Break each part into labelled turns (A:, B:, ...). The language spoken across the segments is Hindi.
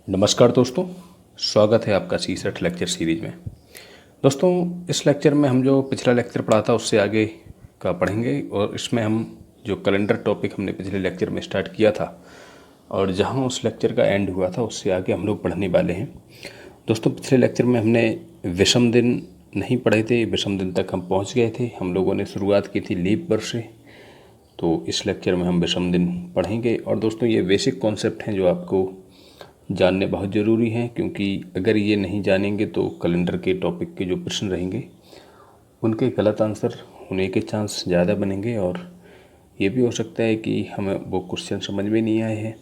A: नमस्कार दोस्तों, स्वागत है आपका सीसेट लेक्चर सीरीज में। दोस्तों, इस लेक्चर में हम जो पिछला लेक्चर पढ़ा था उससे आगे का पढ़ेंगे और इसमें हम जो कैलेंडर टॉपिक हमने पिछले लेक्चर में स्टार्ट किया था और जहां उस लेक्चर का एंड हुआ था उससे आगे हम लोग पढ़ने वाले हैं। दोस्तों, पिछले लेक्चर में हमने विषम दिन नहीं पढ़े थे, विषम दिन तक हम पहुँच गए थे। हम लोगों ने शुरुआत की थी लीप वर्ष से, तो इस लेक्चर में हम विषम दिन पढ़ेंगे। और दोस्तों, ये बेसिक कॉन्सेप्ट हैं जो आपको जानने बहुत ज़रूरी हैं, क्योंकि अगर ये नहीं जानेंगे तो कैलेंडर के टॉपिक के जो प्रश्न रहेंगे उनके गलत आंसर होने के चांस ज़्यादा बनेंगे और ये भी हो सकता है कि हमें वो क्वेश्चन समझ में नहीं आए हैं।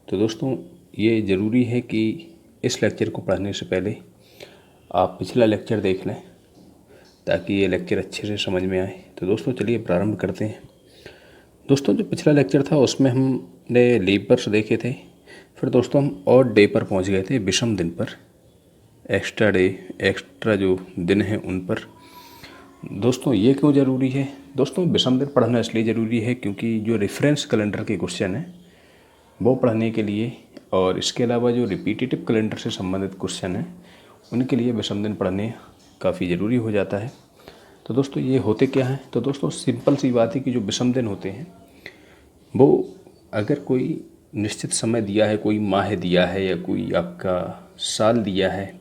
A: तो दोस्तों, ये ज़रूरी है कि इस लेक्चर को पढ़ने से पहले आप पिछला लेक्चर देख लें ताकि ये लेक्चर अच्छे से समझ में आए। तो दोस्तों, चलिए प्रारंभ करते हैं। दोस्तों, जो पिछला लेक्चर था उसमें हमने लीप वर्ष देखे थे। फिर दोस्तों हम ऑड डे पर पहुंच गए थे, विषम दिन पर, एक्स्ट्रा डे, एक्स्ट्रा जो दिन हैं उन पर। दोस्तों, ये क्यों ज़रूरी है? दोस्तों, विषम दिन पढ़ना इसलिए ज़रूरी है क्योंकि जो रेफरेंस कैलेंडर के क्वेश्चन हैं वो पढ़ने के लिए और इसके अलावा जो रिपीटेटिव कैलेंडर से संबंधित क्वेश्चन हैं उनके लिए विषम दिन पढ़ने काफ़ी ज़रूरी हो जाता है। तो दोस्तों, ये होते क्या हैं? तो दोस्तों, सिंपल सी बात है कि जो विषम दिन होते हैं वो अगर कोई निश्चित समय दिया है, कोई माह दिया है या कोई आपका साल दिया है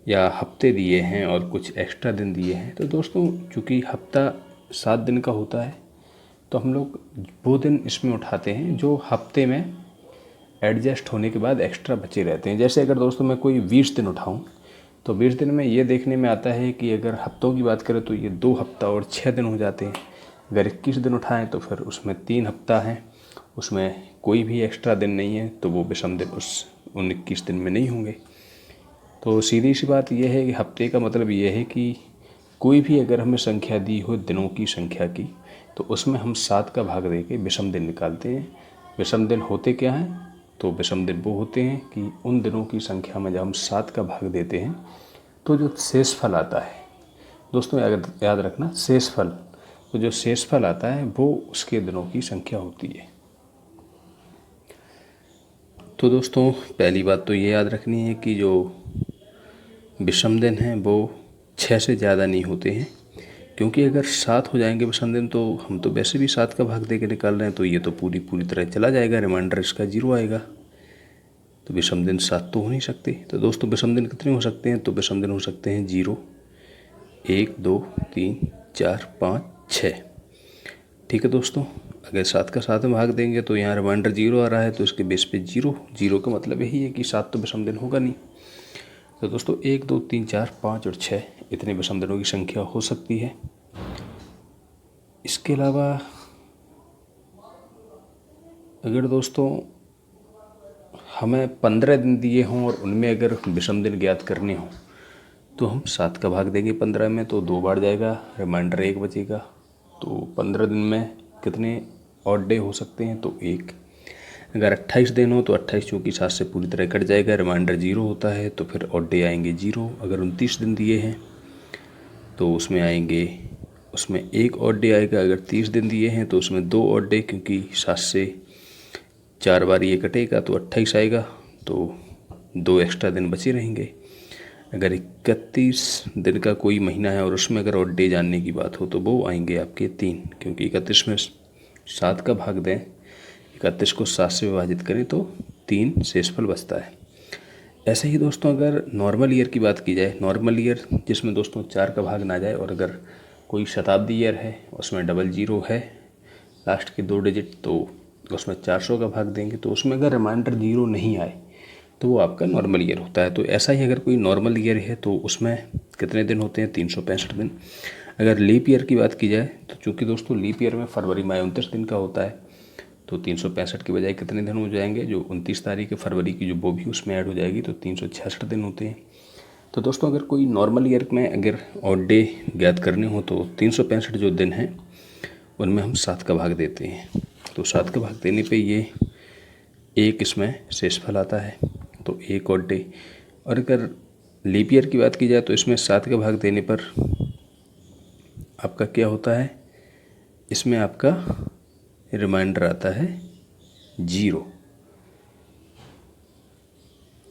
A: या हफ्ते दिए हैं और कुछ एक्स्ट्रा दिन दिए हैं, तो दोस्तों चूँकि हफ्ता 7 दिन का होता है तो हम लोग वो दिन इसमें उठाते हैं जो हफ्ते में एडजस्ट होने के बाद एक्स्ट्रा बचे रहते हैं। जैसे अगर दोस्तों मैं कोई 20 दिन उठाऊँ तो 20 दिन में ये देखने में आता है कि अगर हफ्तों की बात करें तो ये 2 हफ्ता और 6 दिन हो जाते हैं। अगर 21 दिन उठाएँ तो फिर उसमें 3 हफ्ता हैं, उसमें कोई भी एक्स्ट्रा दिन नहीं है, तो वो विषम दिन उन 21 दिन में नहीं होंगे। तो सीधी सी बात यह है कि हफ्ते का मतलब ये है कि कोई भी अगर हमें संख्या दी हो दिनों की संख्या की, तो उसमें हम 7 का भाग दे के विषम दिन निकालते हैं। विषम दिन होते क्या हैं? तो विषम दिन वो होते हैं कि उन दिनों की संख्या में जब हम 7 का भाग देते हैं तो जो शेषफल आता है, दोस्तों याद रखना, शेषफल, तो जो शेषफल आता है वो उसके दिनों की संख्या होती है। तो दोस्तों, पहली बात तो ये याद रखनी है कि जो विषम दिन हैं वो 6 से ज़्यादा नहीं होते हैं, क्योंकि अगर 7 हो जाएंगे विषम दिन तो हम तो वैसे भी 7 का भाग दे के निकाल रहे हैं, तो ये तो पूरी तरह चला जाएगा, रिमाइंडर इसका 0 आएगा। तो विषम दिन 7 तो हो नहीं सकते। तो दोस्तों, विषम दिन कितने हो सकते हैं? तो विषम दिन हो सकते हैं 0, 1, 2, 3, 4, 5, 6। ठीक है दोस्तों, अगर 7 का 7 में भाग देंगे तो यहाँ रिमाइंडर 0 आ रहा है, तो इसके बेस पे 0 का मतलब यही है कि 7 तो विषम दिन होगा नहीं। तो दोस्तों 1, 2, 3, 4, 5 और 6 इतने विषम दिनों की संख्या हो सकती है। इसके अलावा अगर दोस्तों हमें 15 दिन दिए हों और उनमें अगर विषम दिन ज्ञात करने हों तो हम 7 का भाग देंगे 15 में, तो 2 बार जाएगा, रिमाइंडर 1 बचेगा। तो 15 दिन में कितने ऑड डे हो सकते हैं? तो 1। अगर 28 दिन हो तो 28 चूँकि 7 से पूरी तरह कट जाएगा, रिमाइंडर 0 होता है, तो फिर ऑड डे आएंगे 0। अगर 29 दिन दिए हैं तो उसमें आएंगे, उसमें 1 ऑड डे आएगा। अगर 30 दिन दिए हैं तो उसमें 2 ऑड डे, क्योंकि 7 से 4 बार ये कटेगा तो 28 आएगा, तो 2 एक्स्ट्रा दिन बचे रहेंगे। अगर 31 दिन का कोई महीना है और उसमें अगर ऑड डे जानने की बात हो तो वो आएंगे आपके 3, क्योंकि 31 में 7 का भाग दें, 31 को 7 से विभाजित करें तो 3 शेषफल बचता है। ऐसे ही दोस्तों, अगर नॉर्मल ईयर की बात की जाए, नॉर्मल ईयर जिसमें दोस्तों 4 का भाग ना जाए, और अगर कोई शताब्दी ईयर है उसमें 00 है लास्ट के 2 डिजिट, तो उसमें 400 का भाग देंगे, तो उसमें अगर रिमाइंडर 0 नहीं आए तो वो आपका नॉर्मल ईयर होता है। तो ऐसा ही अगर कोई नॉर्मल ईयर है तो उसमें कितने दिन होते हैं? 365 दिन। अगर लीप ईयर की बात की जाए तो चूँकि दोस्तों लीप ईयर में फरवरी माह 29 दिन का होता है, तो 365 की बजाय कितने दिन हो जाएंगे? जो 29 तारीख है फरवरी की, जो वो भी उसमें ऐड हो जाएगी, तो 366 दिन होते हैं। तो दोस्तों, अगर कोई नॉर्मल ईयर में अगर ऑड डे ज्ञात करने हो तो 365 जो दिन हैं उनमें हम 7 का भाग देते हैं। तो 7 का भाग देने पे ये 1 इसमें शेषफल आता है, तो 1 ऑड डे। और अगर लीप ईयर की बात की जाए तो इसमें 7 का भाग देने पर आपका क्या होता है? इसमें आपका रिमाइंडर आता है 0।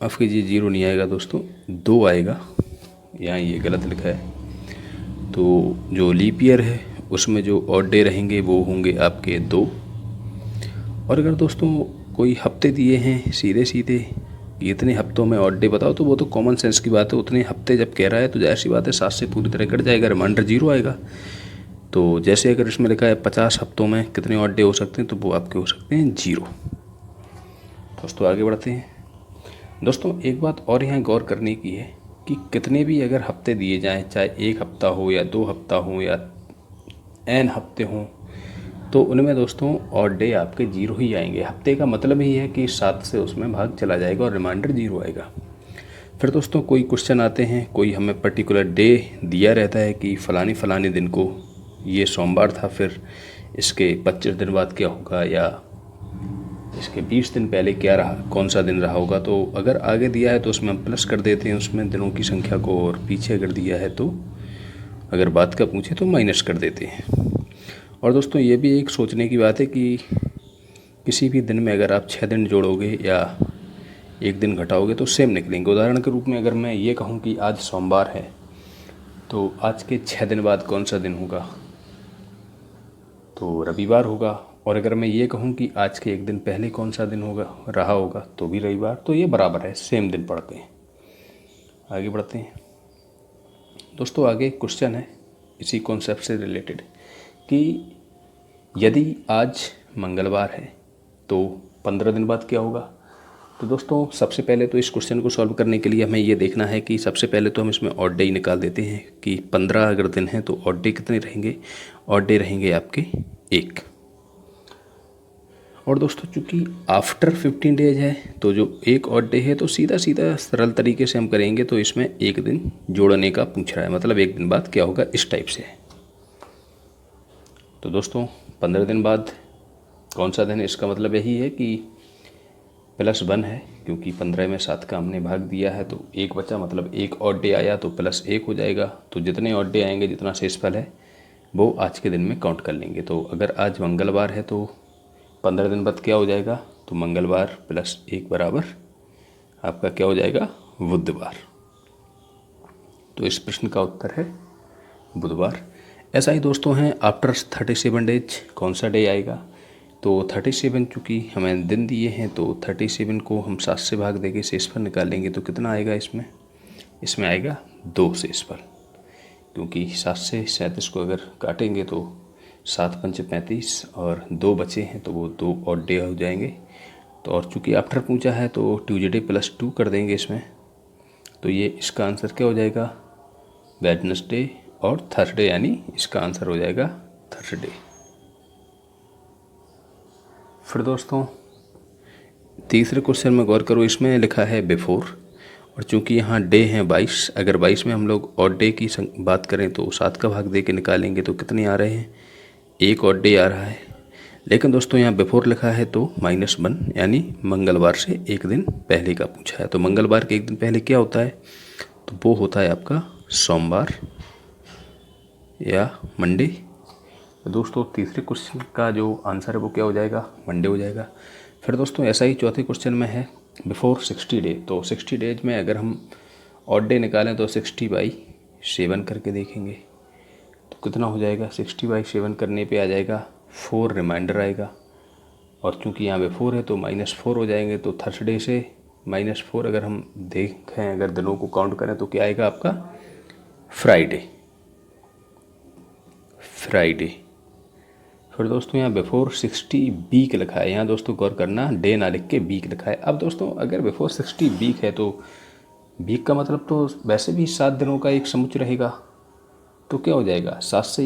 A: माफ़ कीजिए 0 नहीं आएगा दोस्तों, 2 आएगा, यहाँ ये गलत लिखा है। तो जो लीप ईयर है उसमें जो ऑड डे रहेंगे वो होंगे आपके 2। और अगर दोस्तों कोई हफ्ते दिए हैं सीधे सीधे कि इतने हफ्तों में ऑड डे बताओ, तो वो तो कॉमन सेंस की बात है। उतने हफ्ते जब कह रहा है तो जाहिर सी बात है 7 से पूरी तरह कट जाएगा, रिमाइंडर 0 आएगा। तो जैसे अगर इसमें लिखा है 50 हफ्तों में कितने ऑड डे हो सकते हैं, तो वो आपके हो सकते हैं 0। दोस्तों आगे बढ़ते हैं। दोस्तों एक बात और यहाँ गौर करने की है कि कितने भी अगर हफ्ते दिए जाएं, चाहे 1 हफ्ता हो या 2 हफ्ता हो या n हफ्ते हों, तो उनमें दोस्तों ऑड डे आपके 0 ही आएंगे। हफ्ते का मतलब ही है कि 7 से उसमें भाग चला जाएगा और रिमाइंडर 0 आएगा। फिर दोस्तों कोई क्वेश्चन आते हैं, कोई हमें पर्टिकुलर डे दिया रहता है कि फ़लानी दिन को ये सोमवार था, फिर इसके 25 दिन बाद क्या होगा, या इसके 20 दिन पहले क्या रहा, कौन सा दिन रहा होगा। तो अगर आगे दिया है तो उसमें हम प्लस कर देते हैं उसमें दिनों की संख्या को, और पीछे अगर दिया है तो अगर बात का पूछे तो माइनस कर देते हैं। और दोस्तों ये भी एक सोचने की बात है कि किसी भी दिन में अगर आप 6 दिन जोड़ोगे या 1 दिन घटाओगे तो सेम निकलेंगे। उदाहरण के रूप में अगर मैं ये कहूँ कि आज सोमवार है, तो आज के 6 दिन बाद कौन सा दिन होगा, तो रविवार होगा। और अगर मैं ये कहूँ कि आज के 1 दिन पहले कौन सा दिन होगा रहा होगा, तो भी रविवार। तो ये बराबर है, सेम दिन पड़ते हैं। आगे बढ़ते हैं दोस्तों। आगे क्वेश्चन है इसी कॉन्सेप्ट से रिलेटेड कि यदि आज मंगलवार है तो 15 दिन बाद क्या होगा। तो दोस्तों सबसे पहले तो इस क्वेश्चन को सॉल्व करने के लिए हमें ये देखना है कि सबसे पहले तो हम इसमें ऑड डे निकाल देते हैं कि 15 अगर दिन है तो ऑड डे कितने रहेंगे। ऑड डे रहेंगे आपके 1। और दोस्तों चूँकि आफ्टर 15 डेज है तो जो एक ऑड डे है, तो सीधा सीधा सरल तरीके से हम करेंगे तो इसमें 1 दिन जोड़ने का पूछ रहा है, मतलब 1 दिन बाद क्या होगा, इस टाइप से है। तो दोस्तों 15 दिन बाद कौन सा दिन है, इसका मतलब यही है कि +1 है, क्योंकि 15 में 7 का हमने भाग दिया है तो 1 बचा, मतलब 1 ऑड डे आया तो +1 हो जाएगा। तो जितने ऑड डे आएंगे, जितना शेषफल है वो आज के दिन में काउंट कर लेंगे। तो अगर आज मंगलवार है तो 15 दिन बाद क्या हो जाएगा, तो मंगलवार +1 बराबर आपका क्या हो जाएगा, बुधवार। तो इस प्रश्न का उत्तर है बुधवार। ऐसा ही दोस्तों हैं आफ्टर 37 डेज कौन सा डे आएगा। तो 37 चूँकि हमें दिन दिए हैं तो 37 को हम 7 से भाग देके शेषफल निकालेंगे तो कितना आएगा इसमें आएगा 2 शेषफल, क्योंकि 7 से 37 को अगर काटेंगे तो 7 पंच 35 और 2 बचे हैं तो वो 2 ऑड डे हो जाएंगे। तो और चूँकि आफ्टर पूछा है तो ट्यूजडे +2 कर देंगे इसमें, तो ये इसका आंसर क्या हो जाएगा, वेडनेसडे और थर्सडे, यानी इसका आंसर हो जाएगा थर्सडे। फिर दोस्तों तीसरे क्वेश्चन में गौर करो, इसमें लिखा है बिफोर, और चूंकि यहाँ डे हैं 22, अगर 22 में हम लोग ऑड डे की बात करें तो 7 का भाग दे के निकालेंगे तो कितने आ रहे हैं, 1 ऑड डे आ रहा है। लेकिन दोस्तों यहाँ बिफोर लिखा है तो -1, यानी मंगलवार से 1 दिन पहले का पूछा है। तो मंगलवार के 1 दिन पहले क्या होता है, तो वो होता है आपका सोमवार या मंडे। तो दोस्तों तीसरे क्वेश्चन का जो आंसर है वो क्या हो जाएगा, मंडे हो जाएगा। फिर दोस्तों ऐसा ही चौथे क्वेश्चन में है बिफोर 60 डे। तो 60 डेज में अगर हम ऑड डे निकालें तो 60/7 करके देखेंगे तो कितना हो जाएगा, 60/7 करने पे आ जाएगा 4 रिमाइंडर आएगा। और चूँकि यहाँ बिफोर है तो -4 हो जाएंगे। तो थर्सडे से -4 अगर हम देखें, अगर दिनों को काउंट करें तो क्या आएगा आपका, फ्राइडे। फिर दोस्तों यहाँ बिफोर 60 वीक लिखा है, यहाँ दोस्तों गौर करना डे ना लिख के वीक लिखा है। अब दोस्तों अगर बिफोर 60 वीक है तो वीक का मतलब तो वैसे भी 7 दिनों का एक समुच्चय रहेगा, तो क्या हो जाएगा 7 से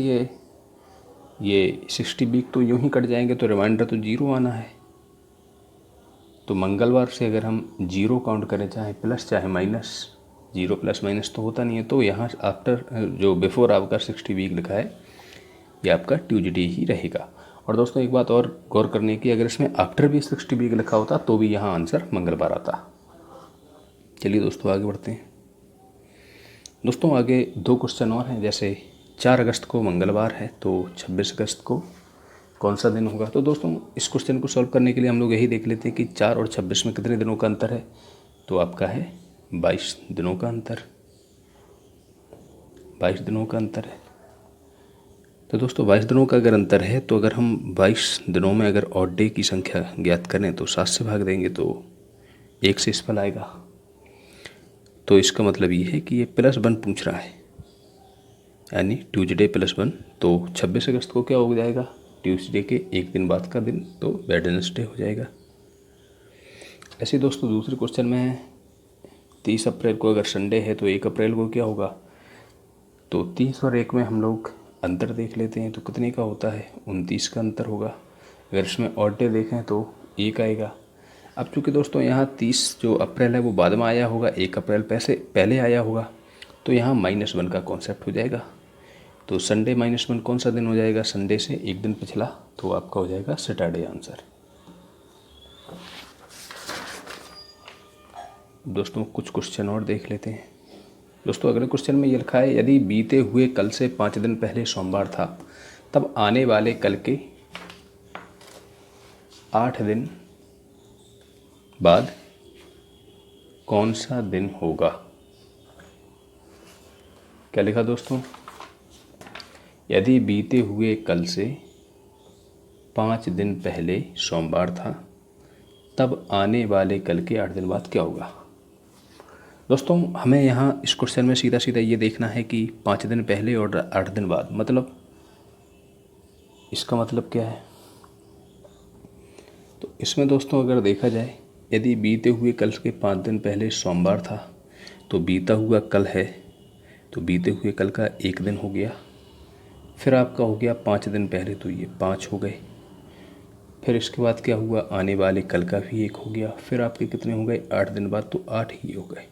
A: ये 60 वीक तो यूँ ही कट जाएंगे, तो रिमाइंडर तो 0 आना है। तो मंगलवार से अगर हम 0 काउंट करें, चाहे प्लस चाहे माइनस, 0 + माइनस तो होता नहीं है। तो यहाँ आफ्टर जो बिफोर आपका 60 वीक लिखा है ये आपका ट्यूजडे ही रहेगा। और दोस्तों एक बात और गौर करने की, अगर इसमें आफ्टर भी 60 वीक लिखा होता तो भी यहाँ आंसर मंगलवार आता। चलिए दोस्तों आगे बढ़ते हैं। दोस्तों आगे 2 क्वेश्चन और हैं, जैसे 4 अगस्त को मंगलवार है तो 26 अगस्त को कौन सा दिन होगा। तो दोस्तों इस क्वेश्चन को सॉल्व करने के लिए हम लोग यही देख लेते हैं कि 4 और 26 में कितने दिनों का अंतर है। तो आपका है 22 दिनों का अंतर, 22 दिनों का अंतर है। तो दोस्तों 22 दिनों का अगर अंतर है तो अगर हम 22 दिनों में अगर ऑड डे की संख्या ज्ञात करें तो 7 से भाग देंगे तो 1 से इसफल आएगा। तो इसका मतलब ये है कि ये +1 पूछ रहा है, यानी ट्यूसडे +1। तो 26 अगस्त को क्या हो जाएगा, ट्यूसडे के एक दिन बाद का दिन, तो वेडनेसडे हो जाएगा। ऐसे दोस्तों दूसरे क्वेश्चन में है 30 अप्रैल को अगर संडे है तो 1 अप्रैल को क्या होगा। तो 30 और 1 में हम लोग अंतर देख लेते हैं, तो कितने का होता है, 29 का अंतर होगा। अगर इसमें ऑड डे देखें तो 1 आएगा। अब चूँकि दोस्तों यहाँ 30 जो अप्रैल है वो बाद में आया होगा, 1 अप्रैल पहले आया होगा, तो यहाँ -1 का कॉन्सेप्ट हो जाएगा। तो संडे -1 कौन सा दिन हो जाएगा, संडे से एक दिन पिछला, तो आपका हो जाएगा सैटरडे आंसर। दोस्तों कुछ क्वेश्चन और देख लेते हैं। दोस्तों अगले क्वेश्चन में ये लिखा है, यदि बीते हुए कल से 5 दिन पहले सोमवार था तब आने वाले कल के 8 दिन बाद कौन सा दिन होगा। क्या लिखा दोस्तों, यदि बीते हुए कल से 5 दिन पहले सोमवार था तब आने वाले कल के 8 दिन बाद क्या होगा। दोस्तों हमें यहाँ इस क्वेश्चन में सीधा सीधा ये देखना है कि 5 दिन पहले और 8 दिन बाद, मतलब इसका मतलब क्या है। तो इसमें दोस्तों अगर देखा जाए, यदि बीते हुए कल के 5 दिन पहले सोमवार था तो बीता हुआ कल है, तो बीते हुए कल का 1 दिन हो गया, फिर आपका हो गया 5 दिन पहले, तो ये 5 हो गए। फिर इसके बाद क्या हुआ, आने वाले कल का भी 1 हो गया, फिर आपके कितने हो गए 8 दिन बाद, तो 8 ही हो गए।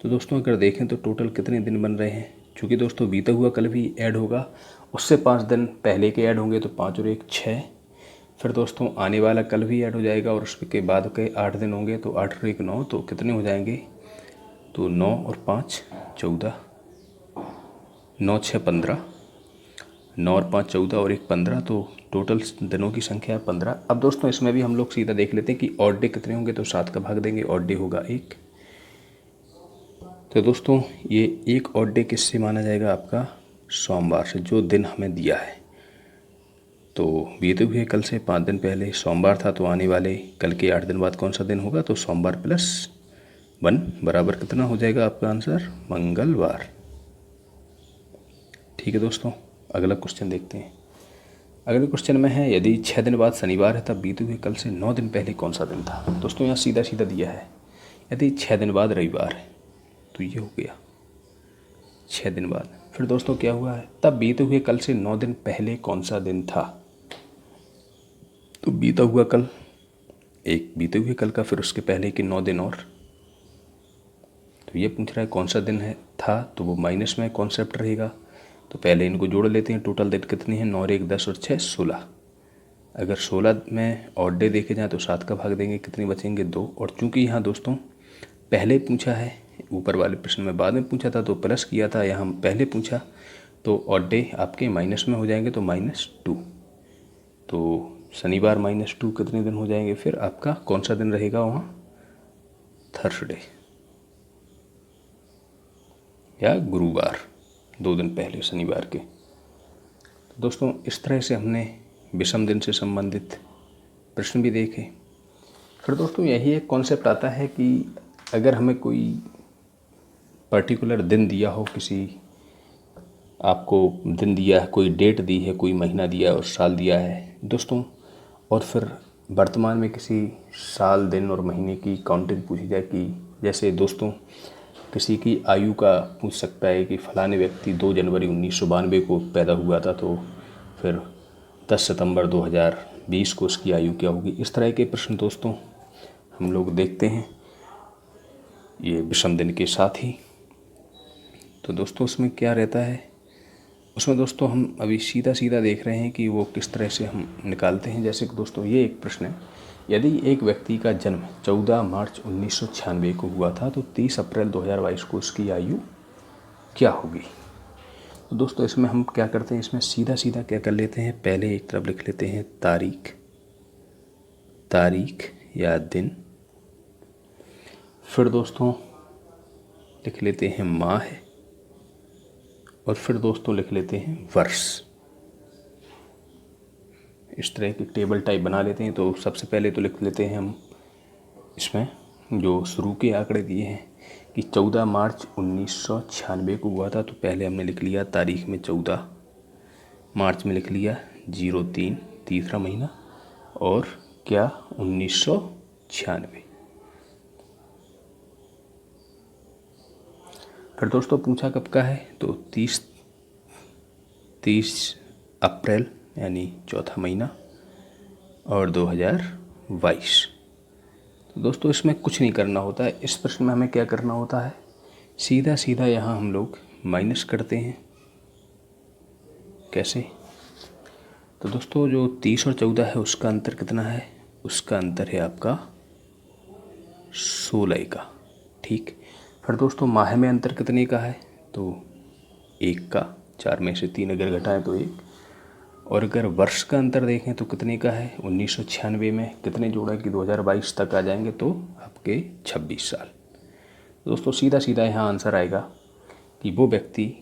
A: तो दोस्तों अगर देखें तो टोटल कितने दिन बन रहे हैं, चूँकि दोस्तों बीता हुआ कल भी ऐड होगा, उससे 5 दिन पहले के ऐड होंगे, तो 5 और 1 6। फिर दोस्तों आने वाला कल भी ऐड हो जाएगा और उसके बाद के 8 दिन होंगे, तो 8 और 1 9, तो कितने हो जाएंगे, तो 9 और 5 14, 9 6 15, 9 और 5 14 और 1 15, तो टोटल दिनों की संख्या है 15। अब दोस्तों इसमें भी हम लोग सीधा देख लेते हैं कि ऑड डे कितने होंगे, तो 7 का भाग देंगे, ऑड डे होगा 1। तो दोस्तों ये एक ऑड डे किससे माना जाएगा, आपका सोमवार से, जो दिन हमें दिया है। तो बीते हुए कल से 5 दिन पहले सोमवार था, तो आने वाले कल के 8 दिन बाद कौन सा दिन होगा, तो सोमवार +1 बराबर कितना हो जाएगा आपका आंसर, मंगलवार। ठीक है दोस्तों, अगला क्वेश्चन देखते हैं। अगले क्वेश्चन में है, यदि 6 दिन बाद शनिवार है तब बीते हुए कल से 9 दिन पहले कौन सा दिन था। दोस्तों यहाँ सीधा सीधा दिया है, यदि 6 दिन बाद रविवार है तो ये हो गया 6 दिन बाद। फिर दोस्तों क्या हुआ है, तब बीते हुए कल से 9 दिन पहले कौन सा दिन था। तो बीता हुआ कल, एक बीते हुए कल का, फिर उसके पहले के 9 दिन और, तो ये पूछ रहा है कौन सा दिन है था, तो वो माइनस में कॉन्सेप्ट रहेगा। तो पहले इनको जोड़ लेते हैं, टोटल दिन कितनी है, 9 और 1 10 और 6 16। अगर 16 में ऑड डे देखे जाए तो 7 का भाग देंगे, कितने बचेंगे 2। और चूंकि यहाँ दोस्तों पहले पूछा है, ऊपर वाले प्रश्न में बाद में पूछा था तो प्लस किया था, यहाँ पहले पूछा, तो ऑड डे आपके माइनस में हो जाएंगे, तो -2। तो शनिवार -2 कितने दिन हो जाएंगे, फिर आपका कौन सा दिन रहेगा वहाँ, थर्सडे या गुरुवार, 2 दिन पहले शनिवार के। तो दोस्तों इस तरह से हमने विषम दिन से संबंधित प्रश्न भी देखे। फिर दोस्तों यही एक कॉन्सेप्ट आता है कि अगर हमें कोई पर्टिकुलर दिन दिया हो, किसी आपको दिन दिया है, कोई डेट दी है, कोई महीना दिया है और साल दिया है दोस्तों, और फिर वर्तमान में किसी साल दिन और महीने की काउंटिंग पूछी जाए, कि जैसे दोस्तों किसी की आयु का पूछ सकता है कि फलाने व्यक्ति 2 जनवरी 1992 को पैदा हुआ था, तो फिर 10 सितंबर 2020 को उसकी आयु क्या होगी। इस तरह के प्रश्न दोस्तों हम लोग देखते हैं ये विषम दिन के साथ ही। तो दोस्तों उसमें क्या रहता है, उसमें दोस्तों हम अभी सीधा सीधा देख रहे हैं कि वो किस तरह से हम निकालते हैं। जैसे कि दोस्तों ये एक प्रश्न है, यदि एक व्यक्ति का जन्म 14 मार्च 1996 को हुआ था तो 30 अप्रैल 2022 को उसकी आयु क्या होगी। तो दोस्तों इसमें हम क्या करते हैं, इसमें सीधा सीधा क्या कर लेते हैं, पहले एक तरफ लिख लेते हैं तारीख या दिन, फिर दोस्तों लिख लेते हैं माह, और फिर दोस्तों लिख लेते हैं वर्ष। इस तरह की टेबल टाइप बना लेते हैं। तो सबसे पहले तो लिख लेते हैं हम इसमें जो शुरू के आंकड़े दिए हैं कि 14 मार्च 1996 को हुआ था। तो पहले हमने लिख लिया तारीख में 14 मार्च में लिख लिया 03 तीसरा महीना, और क्या 1996। फिर दोस्तों पूछा कब का है, तो 30 अप्रैल यानी चौथा महीना और 2022। तो दोस्तों इसमें कुछ नहीं करना होता है। इस प्रश्न में हमें क्या करना होता है, सीधा सीधा यहाँ हम लोग माइनस करते हैं। कैसे, तो दोस्तों जो 30 और 14 है उसका अंतर कितना है, उसका अंतर है आपका 16 का। ठीक। फिर दोस्तों माह में अंतर कितने का है, तो 1 का। 4 में से 3 अगर घटाएं तो 1। और अगर वर्ष का अंतर देखें तो कितने का है, 1996 में कितने जोड़ा कि 2022 तक आ जाएंगे तो आपके 26 साल। दोस्तों सीधा सीधा यहाँ आंसर आएगा कि वो व्यक्ति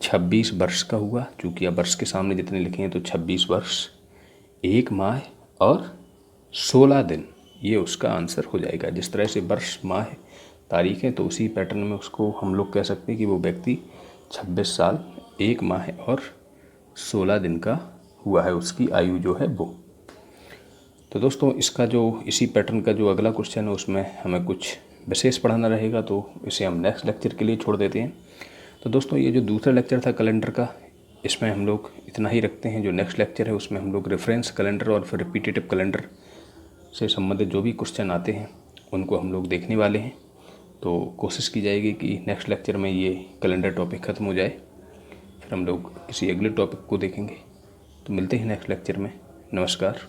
A: 26 वर्ष का हुआ, चूँकि अब वर्ष के सामने जितने लिखे हैं तो 26 वर्ष 1 माह और 16 दिन, ये उसका आंसर हो जाएगा। जिस तरह से वर्ष माह तारीख है तो उसी पैटर्न में उसको हम लोग कह सकते हैं कि वो व्यक्ति 26 साल 1 माह और 16 दिन का हुआ है, उसकी आयु जो है वो। तो दोस्तों इसका जो इसी पैटर्न का जो अगला क्वेश्चन है उसमें हमें कुछ विशेष पढ़ाना रहेगा, तो इसे हम नेक्स्ट लेक्चर के लिए छोड़ देते हैं। तो दोस्तों ये जो दूसरा लेक्चर था कैलेंडर का, इसमें हम लोग इतना ही रखते हैं। जो नेक्स्ट लेक्चर है उसमें हम लोग रेफरेंस कैलेंडर और फिर रिपीटेटिव कैलेंडर से संबंधित जो भी क्वेश्चन आते हैं उनको हम लोग देखने वाले हैं। तो कोशिश की जाएगी कि नेक्स्ट लेक्चर में ये कैलेंडर टॉपिक ख़त्म हो जाए, फिर हम लोग किसी अगले टॉपिक को देखेंगे। तो मिलते हैं नेक्स्ट लेक्चर में। नमस्कार।